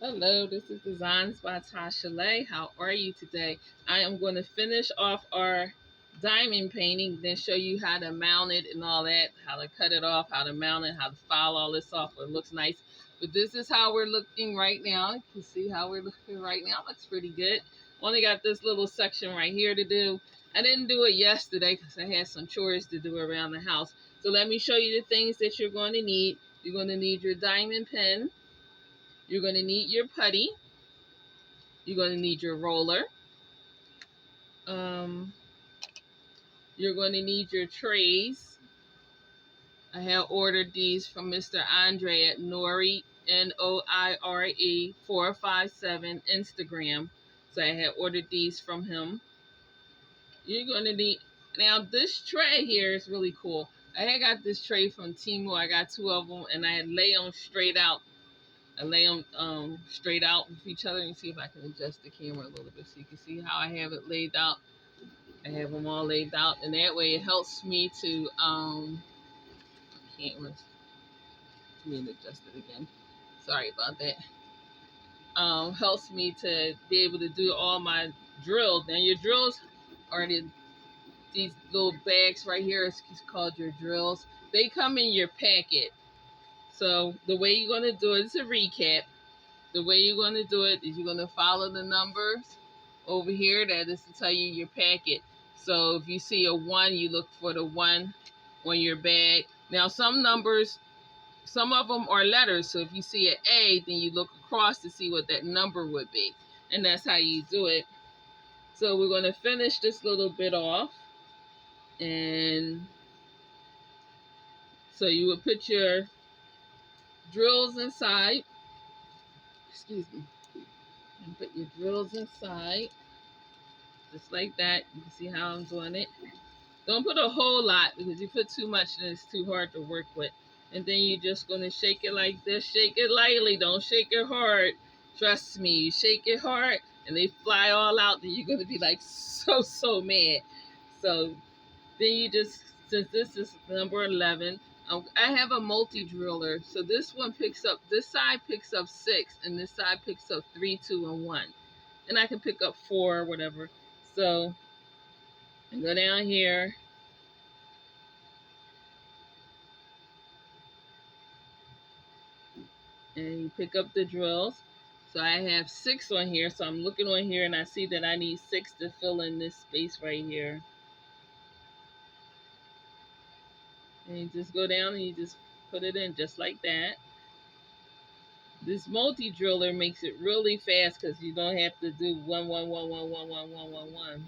Hello, this is Designs by Tasha Lay. How are you today? I am going to finish off our diamond painting, then show you how to mount it and all that, how to cut it off, how to mount it, how to file all this off so it looks nice. But this is how we're looking right now. You can see how we're looking right now. Looks pretty good. Only got this little section right here to do. I didn't do it yesterday because I had some chores to do around the house. So let me show you the things that you're going to need. You're going to need your diamond pen. You're going to need your putty. You're going to need your roller. Um, you're going to need your trays. I have ordered these from Mr. Andre at Noire, Noire 457 Instagram. So I had ordered these from him. You're going to need, now this tray here is really cool. I had got this tray from Temu. I got two of them and I had lay them straight out. I lay them straight out with each other. And see if I can adjust the camera a little bit so you can see how I have it laid out. I have them all laid out, and that way it helps me to can't adjust it again. Sorry about that. Helps me to be able to do all my drills. Now your drills are these little bags right here. It's called your drills. They come in your packet. So the way you're gonna do it is a recap. The way you're gonna do it is you're gonna follow the numbers over here. That is to tell you your packet. So if you see a 1, you look for the 1 on your bag. Now some numbers, some of them are letters. So if you see an A, then you look across to see what that number would be. And that's how you do it. So we're going to finish this little bit off. And so you would put your drills inside. Excuse me. And put your drills inside. Just like that. You can see how I'm doing it. Don't put a whole lot because you put too much and it's too hard to work with. And then you're just going to shake it like this. Shake it lightly. Don't shake it hard. Trust me. You shake it hard and they fly all out. Then you're going to be like so mad. So then you just, since this is number 11, I have a multi-driller. So this one picks up, this side picks up 6 and this side picks up 3, 2, and 1. And I can pick up 4 or whatever. So I go down here. And you pick up the drills. So I have 6 on here. So I'm looking on here and I see that I need 6 to fill in this space right here. And you just go down and you just put it in just like that. This multi-driller makes it really fast because you don't have to do 1, 1, 1, 1, 1, 1, 1, 1, 1.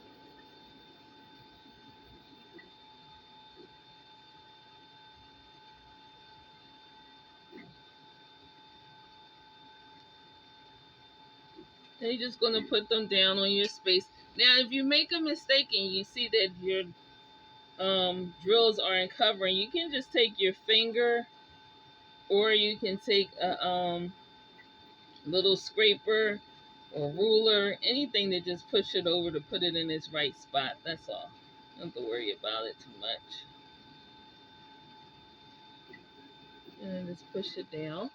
And you're just going to put them down on your space. Now, if you make a mistake and you see that your drills aren't covering, you can just take your finger or you can take a little scraper or ruler, anything to just push it over to put it in its right spot. That's all. Don't have to worry about it too much. And just push it down.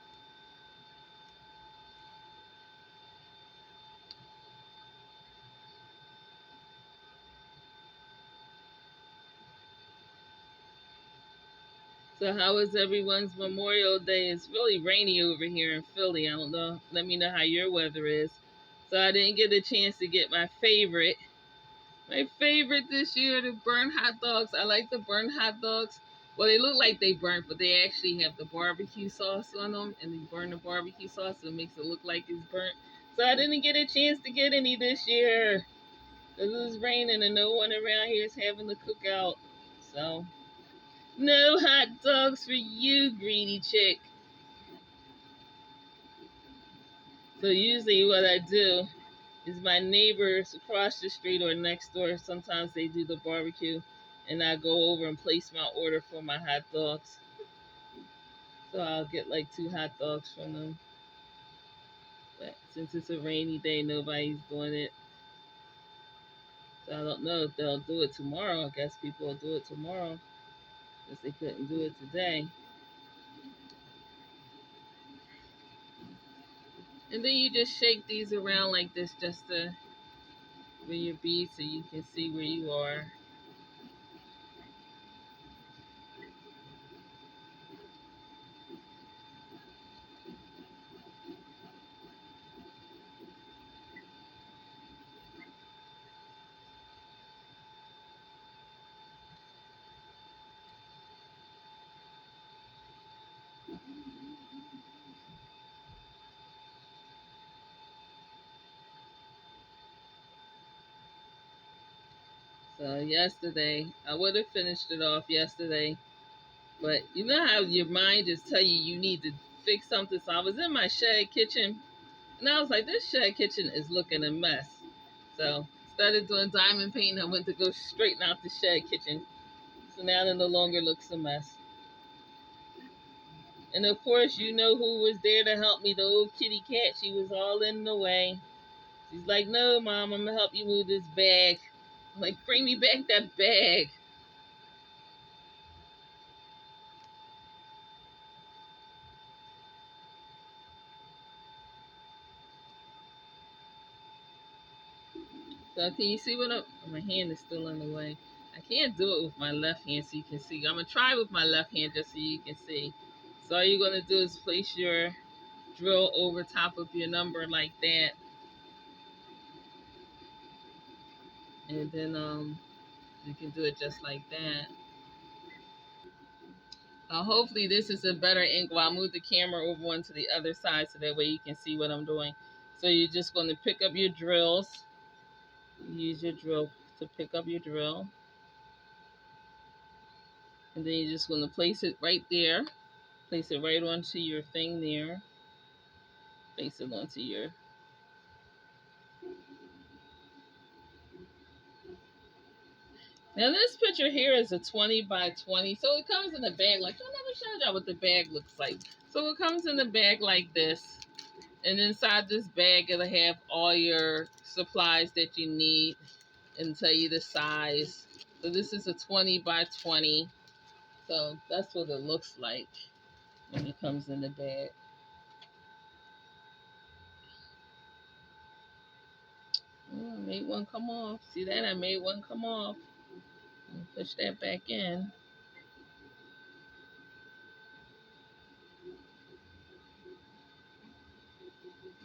So how was everyone's Memorial Day? It's really rainy over here in Philly. I don't know. Let me know how your weather is. So I didn't get a chance to get my favorite. My favorite this year, the burnt hot dogs. I like the burnt hot dogs. Well, they look like they burnt, but they actually have the barbecue sauce on them, and they burn the barbecue sauce, so it makes it look like it's burnt. So I didn't get a chance to get any this year because it was raining and no one around here is having the cookout. So no hot dogs for you, greedy chick. So usually what I do is my neighbors across the street or next door, sometimes they do the barbecue and I go over and place my order for my hot dogs. So I'll get like 2 hot dogs from them. But since it's a rainy day, nobody's doing it. So I don't know if they'll do it tomorrow. I guess people will do it tomorrow since they couldn't do it today. And then you just shake these around like this just to with your beads so you can see where you are. So yesterday, I would have finished it off yesterday, but you know how your mind just tell you you need to fix something. So I was in my shed kitchen, and I was like, this shed kitchen is looking a mess. So started doing diamond painting. I went to go straighten out the shed kitchen, so now it no longer looks a mess. And of course, you know who was there to help me? The old kitty cat. She was all in the way. She's like, no, Mom, I'm gonna help you move this bag. I'm like, bring me back that bag. So can you see what I'm? My hand is still in the way. I can't do it with my left hand so you can see. I'm gonna try with my left hand just so you can see. So all you're gonna do is place your drill over top of your number like that, and then you can do it just like that. Hopefully this is a better angle. I'll move the camera over onto the other side so that way you can see what I'm doing. So you're just going to pick up your drills. Use your drill to pick up your drill. And then you're just going to place it right there. Place it right onto your thing there. Place it onto your... Now this picture here is a 20 by 20. So it comes in a bag like... I never showed y'all what the bag looks like. So it comes in a bag like this. And inside this bag it'll have all your supplies that you need and tell you the size. So this is a 20 by 20. So that's what it looks like when it comes in the bag. Oh, I made one come off. See that? I made one come off. Push that back in.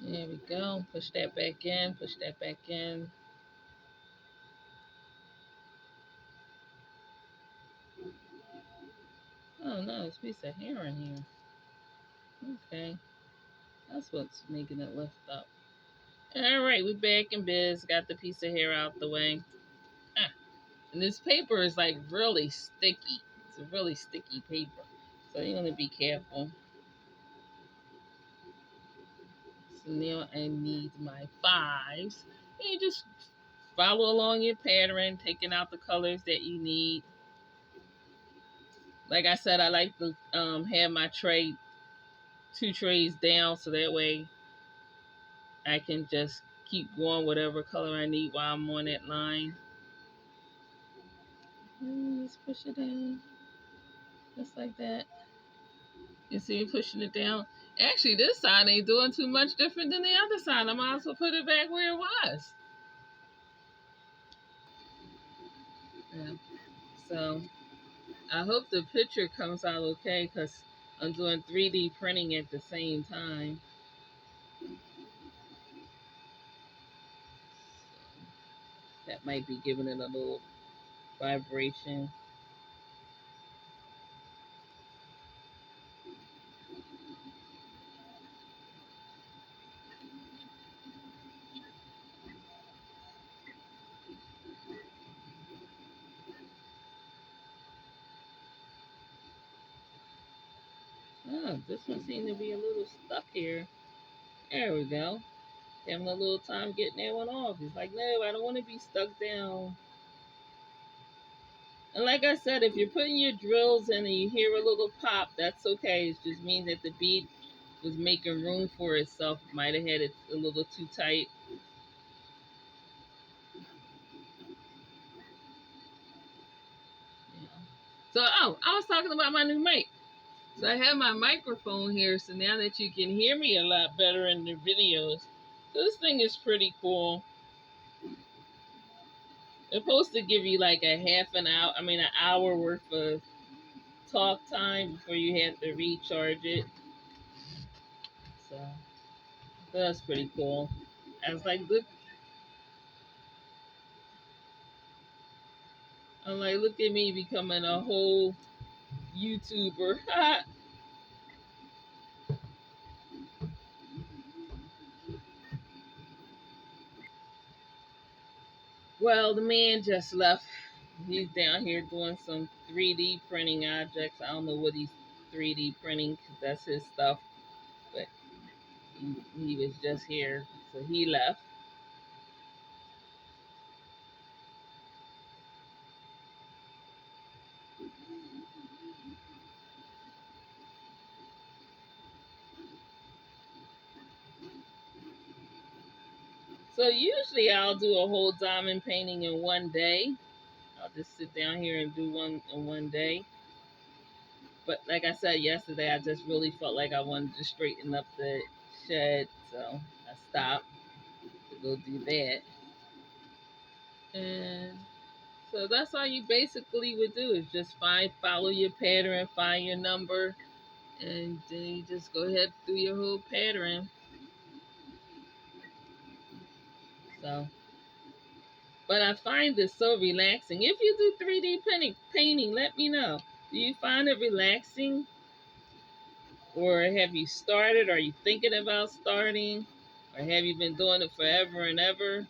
There we go. Push that back in. Push that back in. Oh no, there's a piece of hair in here. Okay. That's what's making it lift up. Alright, we're back in biz. Got the piece of hair out the way. Ah, and this paper is like really sticky. It's a really sticky paper. So you're going to be careful. So now I need my fives. And you just follow along your pattern, taking out the colors that you need. Like I said, I like to have my tray, 2 trays down, so that way I can just keep going whatever color I need while I'm on that line. Let's push it in, just like that. You see me pushing it down? Actually, this side ain't doing too much different than the other side. I might as well put it back where it was. Yeah. So I hope the picture comes out okay because I'm doing 3D printing at the same time. That might be giving it a little vibration. Oh, this one seemed to be a little stuck here. There we go. Having a little time getting that one off. It's like, no, I don't want to be stuck down. And like I said, if you're putting your drills in and you hear a little pop, that's okay. It just means that the bead was making room for itself. Might have had it a little too tight. Yeah. So, I was talking about my new mic. So I have my microphone here, so now that you can hear me a lot better in the videos. So this thing is pretty cool. It's supposed to give you like a an hour worth of talk time before you have to recharge it. So that's pretty cool. I was like, look at me becoming a whole YouTuber. Well, the man just left. He's down here doing some 3D printing objects. I don't know what he's 3D printing 'cause that's his stuff, but he was just here, so he left. So usually I'll do a whole diamond painting in one day. I'll just sit down here and do one in one day. But like I said yesterday, I just really felt like I wanted to straighten up the shed, so I stopped to go do that. And so that's all you basically would do is just follow your pattern, find your number, and then you just go ahead and do your whole pattern. So, but I find this so relaxing. If you do 3D painting, let me know. Do you find it relaxing? Or have you started? Are you thinking about starting? Or have you been doing it forever and ever?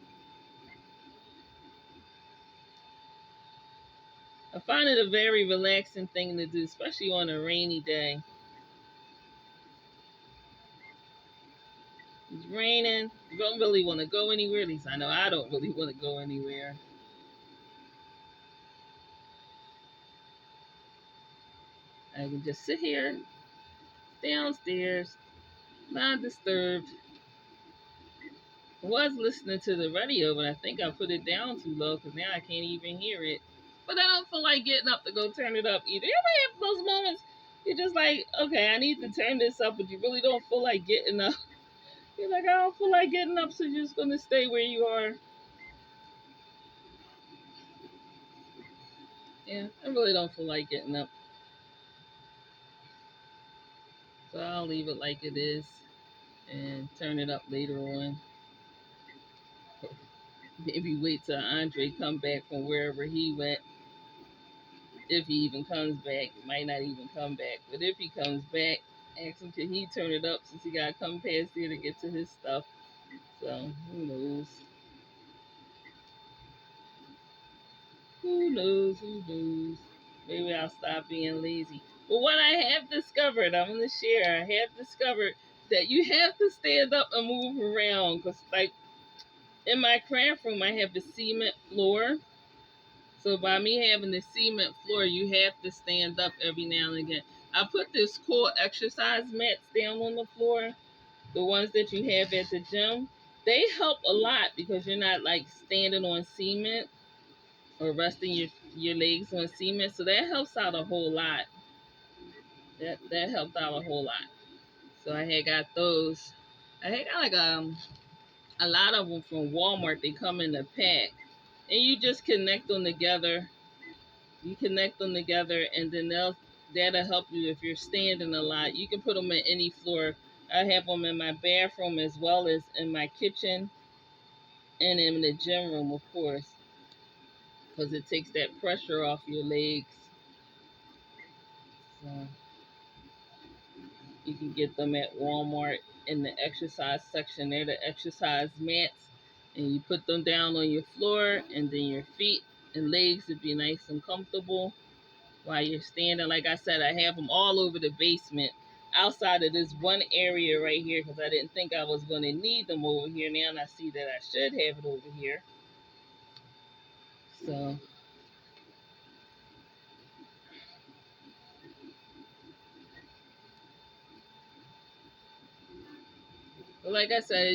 I find it a very relaxing thing to do, especially on a rainy day. It's raining. You don't really want to go anywhere. At least I know I don't really want to go anywhere. I can just sit here downstairs, not disturbed. I was listening to the radio, but I think I put it down too low because now I can't even hear it. But I don't feel like getting up to go turn it up either. You ever have those moments? You're just like, okay, I need to turn this up, but you really don't feel like getting up. You're like, I don't feel like getting up, so you're just gonna stay where you are. Yeah, I really don't feel like getting up, so I'll leave it like it is and turn it up later on. Maybe wait till Andre come back from wherever he went. If he even comes back, he might not even come back. But if he comes back, ask him can he turn it up since he gotta come past here to get to his stuff. So who knows? Who knows? Who knows? Maybe I'll stop being lazy. But what I have discovered, I'm gonna share. I have discovered that you have to stand up and move around because, like, in my craft room, I have the cement floor. So by me having the cement floor, you have to stand up every now and again. I put this core exercise mats down on the floor, the ones that you have at the gym. They help a lot because you're not like standing on cement or resting your legs on cement. So that helps out a whole lot. That helped out a whole lot. So I had got those. I had got like a lot of them from Walmart. They come in a pack, and you just connect them together. You connect them together, and then that'll help you if you're standing a lot. You can put them in any floor. I have them in my bathroom as well as in my kitchen and in the gym room, of course, because it takes that pressure off your legs. So you can get them at Walmart in the exercise section. They're the exercise mats, and you put them down on your floor, and then your feet and legs would be nice and comfortable while you're standing. Like I said, I have them all over the basement outside of this one area right here because I didn't think I was going to need them over here. Now and I see that I should have it over here. So, but like I said,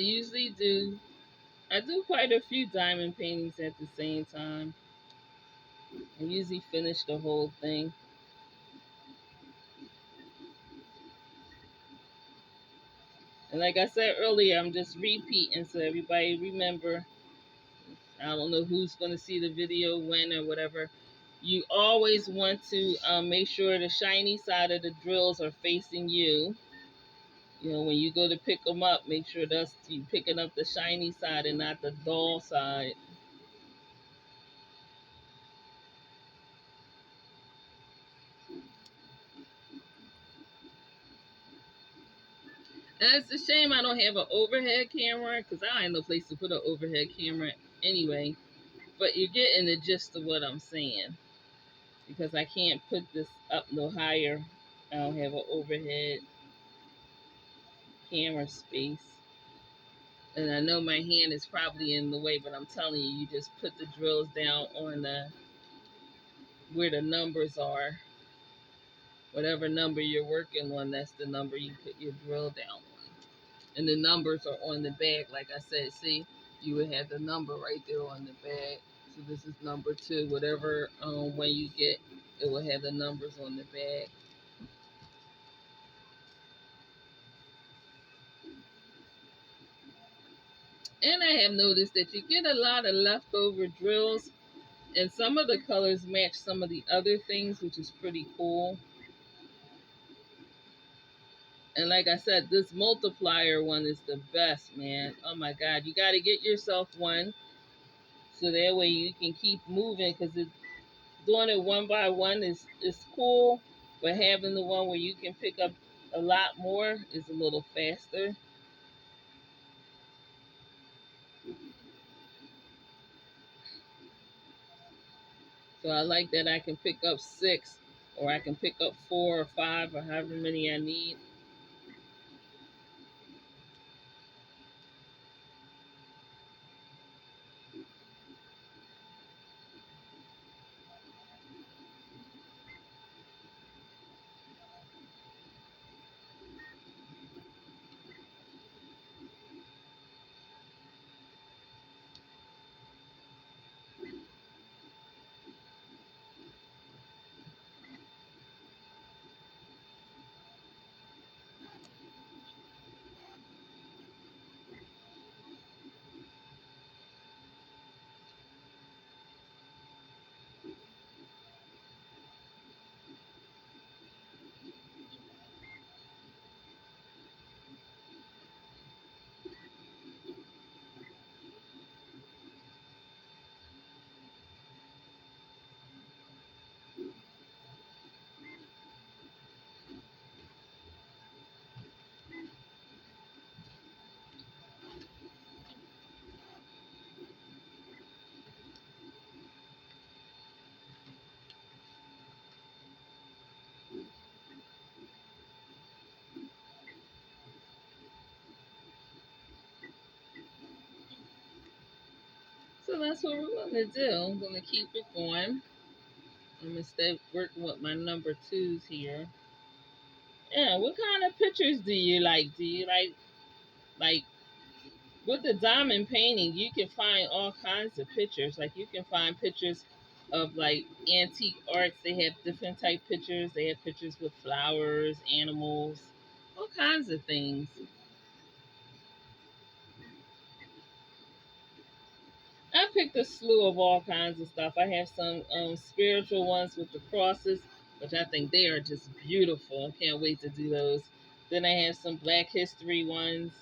I do quite a few diamond paintings at the same time. I usually finish the whole thing. And like I said earlier, I'm just repeating so everybody remember. I don't know who's going to see the video when or whatever. You always want to make sure the shiny side of the drills are facing you. You know, when you go to pick them up, make sure that's you picking up the shiny side and not the dull side. And it's a shame I don't have an overhead camera because I ain't no place to put an overhead camera anyway. But you're getting the gist of what I'm saying. Because I can't put this up no higher. I don't have an overhead camera space. And I know my hand is probably in the way, but I'm telling you, you just put the drills down on the where the numbers are. Whatever number you're working on, that's the number you put your drill down on. And the numbers are on the bag, like I said. See, you would have the number right there on the bag. So this is number 2. Whatever when you get, it will have the numbers on the bag. And I have noticed that you get a lot of leftover drills, and some of the colors match some of the other things, which is pretty cool. And like I said, this multiplier one is the best, man. Oh my God, you got to get yourself one so that way you can keep moving because doing it one by one is cool, but having the one where you can pick up a lot more is a little faster. So I like that I can pick up 6 or I can pick up 4 or 5 or however many I need. So that's what we're going to do. I'm going to keep it going. I'm going to stay working with my number 2s here. Yeah, what kind of pictures do you like? Do you like with the diamond painting, you can find all kinds of pictures. Like you can find pictures of like antique arts. They have different type pictures. They have pictures with flowers, animals, all kinds of things. I picked a slew of all kinds of stuff. I have some spiritual ones with the crosses, which I think they are just beautiful. I can't wait to do those. Then I have some Black History ones.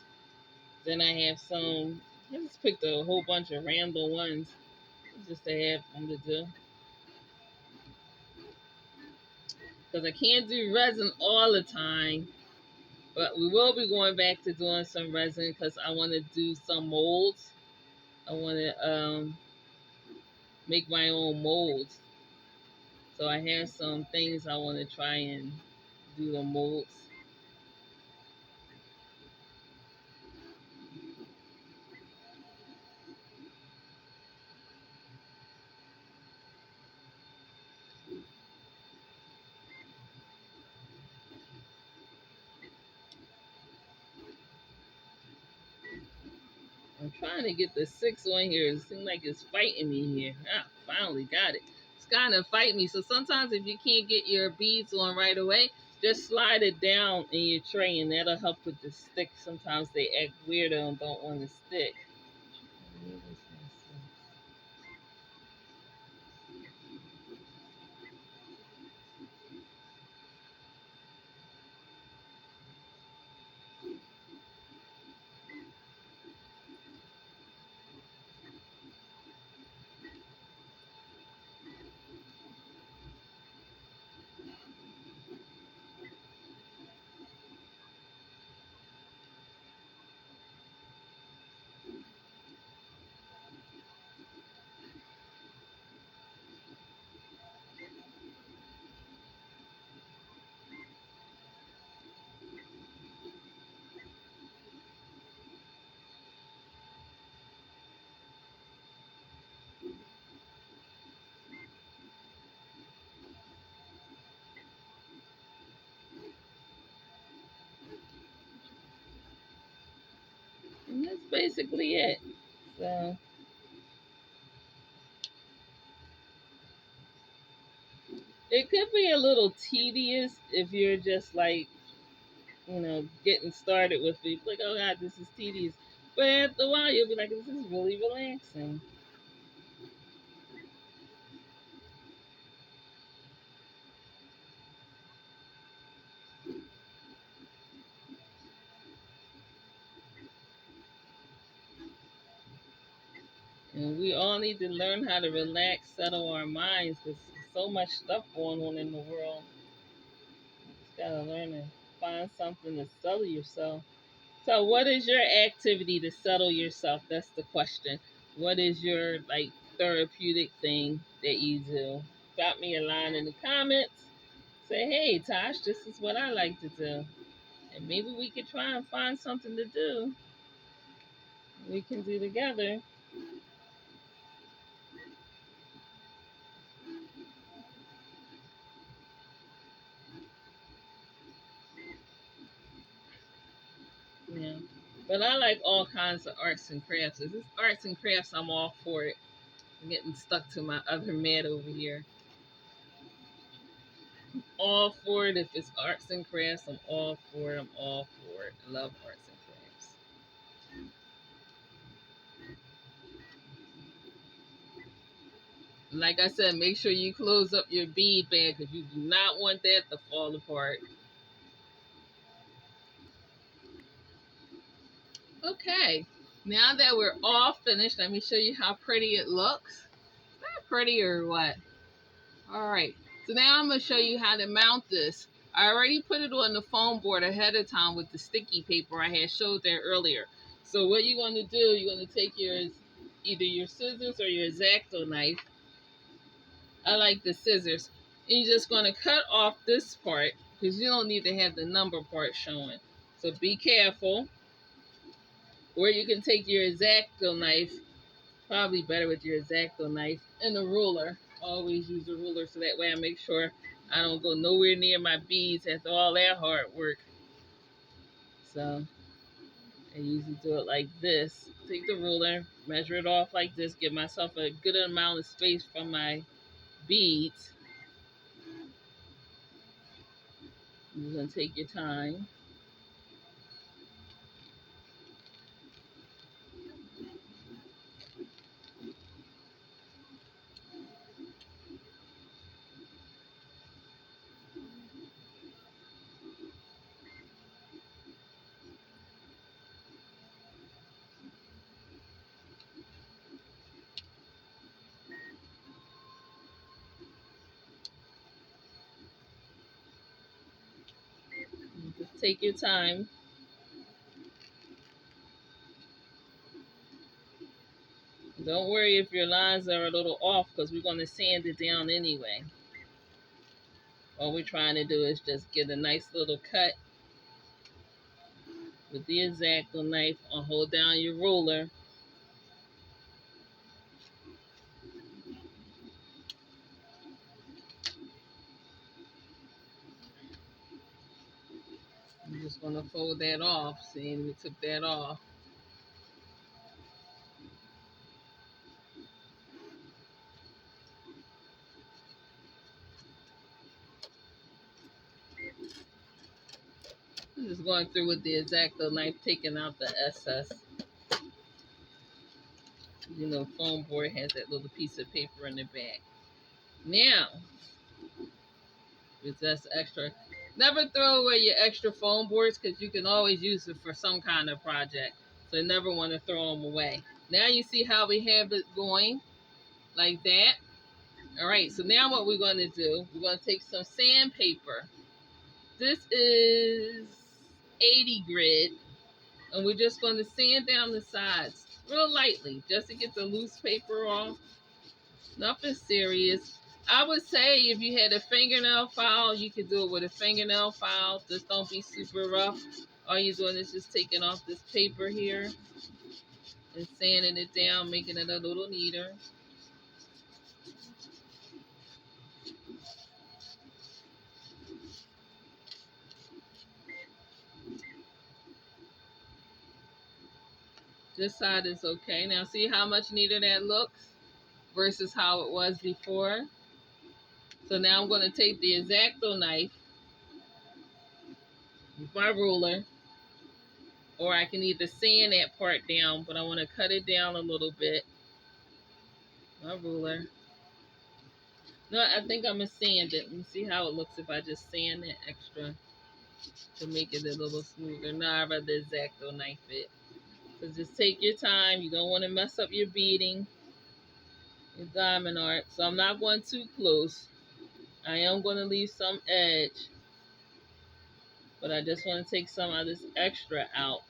Then I have some. I just picked a whole bunch of random ones just to have them to do. Because I can't do resin all the time. But we will be going back to doing some resin because I want to do some molds. I want to make my own molds. So I have some things I want to try and do the molds. I'm trying to get the 6 on here. It seems like it's fighting me here. Ah, finally got it. It's kind of fight me. So sometimes if you can't get your beads on right away, Just slide it down in your tray and that'll help with the stick. Sometimes they act weirdo and don't want to stick. And that's basically it. So it could be a little tedious if you're just like, getting started with it. Like, oh God, this is tedious. But after a while, you'll be like, this is really relaxing. And we all need to learn how to relax, settle our minds because there's so much stuff going on in the world. You just gotta learn to find something to settle yourself. So, what is your activity to settle yourself? That's the question. What is your like therapeutic thing that you do? Drop me a line in the comments. Say, hey, Tosh, this is what I like to do. And maybe we could try and find something to do. We can do together. Yeah. But I like all kinds of arts and crafts. If it's arts and crafts, I'm all for it. I'm getting stuck to my other mat over here. All for it. If it's arts and crafts, I'm all for it. I'm all for it. I love arts and crafts. Like I said, make sure you close up your bead bag because you do not want that to fall apart. Okay, now that we're all finished, let me show you how pretty it looks. Is that pretty or what? All right, so now I'm going to show you how to mount this. I already put it on the foam board ahead of time with the sticky paper I had showed there earlier. So what you're going to do, you're going to take either your scissors or your X-Acto knife. I like the scissors. And you're just going to cut off this part because you don't need to have the number part showing. So be careful. Or you can take your X-Acto knife, probably better with your X-Acto knife, and a ruler. Always use a ruler so that way I make sure I don't go nowhere near my beads after all that hard work. So I usually do it like this. Take the ruler, measure it off like this, give myself a good amount of space from my beads. You're going to take your time. Just take your time. Don't worry if your lines are a little off because we're going to sand it down anyway. All we're trying to do is just get a nice little cut with the X-Acto knife or hold down your ruler. I'm just going to fold that off. See, we took that off. I'm just going through with the X-Acto knife, taking out the excess. You know, foam board has that little piece of paper in the back. Now, it's just extra. Never throw away your extra foam boards because you can always use it for some kind of project. So you never want to throw them away. Now you see how we have it going like that. All right, so now what we're going to do, we're going to take some sandpaper. This is 80 grit, and we're just going to sand down the sides real lightly just to get the loose paper off. Nothing serious. I would say if you had a fingernail file, you could do it with a fingernail file. Just don't be super rough. All you're doing is just taking off this paper here and sanding it down, making it a little neater. This side is okay. Now see how much neater that looks versus how it was before. So now I'm going to take the X-Acto knife with my ruler, or I can either sand that part down, but I want to cut it down a little bit. My ruler. No, I think I'm going to sand it. Let me see how it looks if I just sand it extra to make it a little smoother. No, I'd rather X-Acto knife it. So just take your time. You don't want to mess up your beading, your diamond art. So I'm not going too close. I am going to leave some edge, but I just want to take some of this extra out.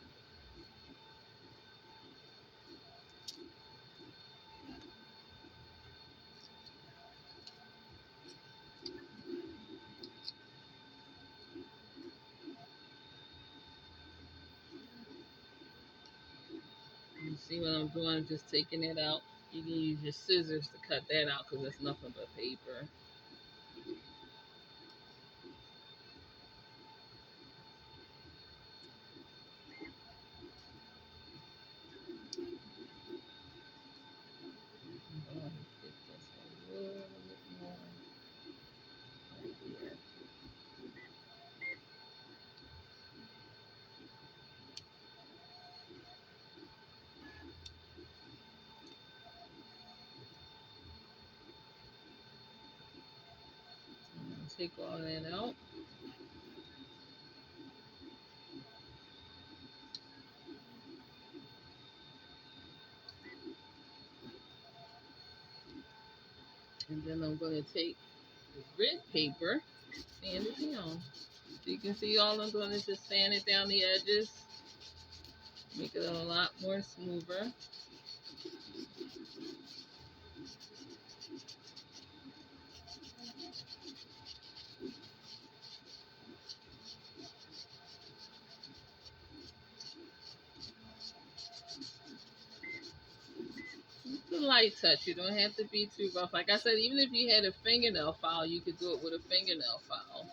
You see what I'm doing? Just taking it out. You can use your scissors to cut that out because it's nothing but paper. Take all that out. And then I'm going to take the grid paper, sand it down. So you can see all I'm doing is just sand it down the edges, make it a lot more smoother. It's a light touch. You don't have to be too rough. Like I said, even if you had a fingernail file, you could do it with a fingernail file.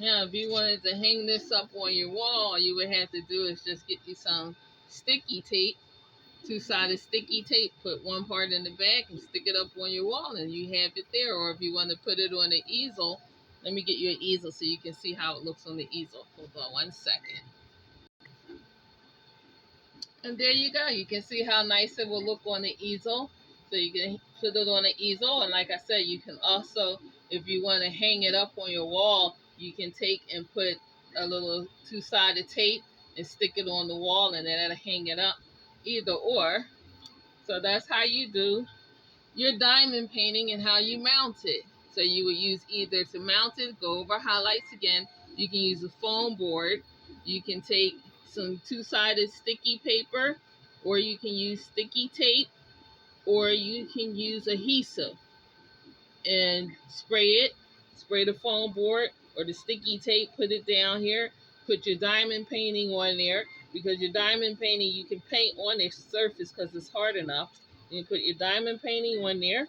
Now, if you wanted to hang this up on your wall, all you would have to do is just get you some sticky tape, two-sided sticky tape, put one part in the back and stick it up on your wall and you have it there. Or if you want to put it on an easel, let me get you an easel so you can see how it looks on the easel. Hold on one second. And there you go. You can see how nice it will look on the easel. So you can put it on the easel. And like I said, you can also, if you want to hang it up on your wall, you can take and put a little two-sided tape and stick it on the wall and then that'll hang it up. Either or. So that's how you do your diamond painting and how you mount it. So you would use either to mount it, go over highlights again. You can use a foam board. You can take some two-sided sticky paper, or you can use sticky tape, or you can use adhesive and spray it. Spray the foam board or the sticky tape, put it down here. Put your diamond painting on there because your diamond painting you can paint on the surface because it's hard enough. You put your diamond painting on there.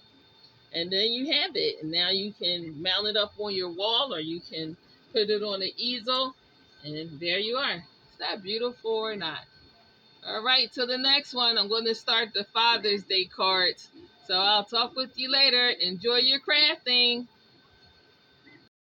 And then you have it. And now you can mount it up on your wall, or you can put it on the easel. And there you are. Is that beautiful or not? All right, till the next one, I'm going to start the Father's Day cards. So I'll talk with you later. Enjoy your crafting.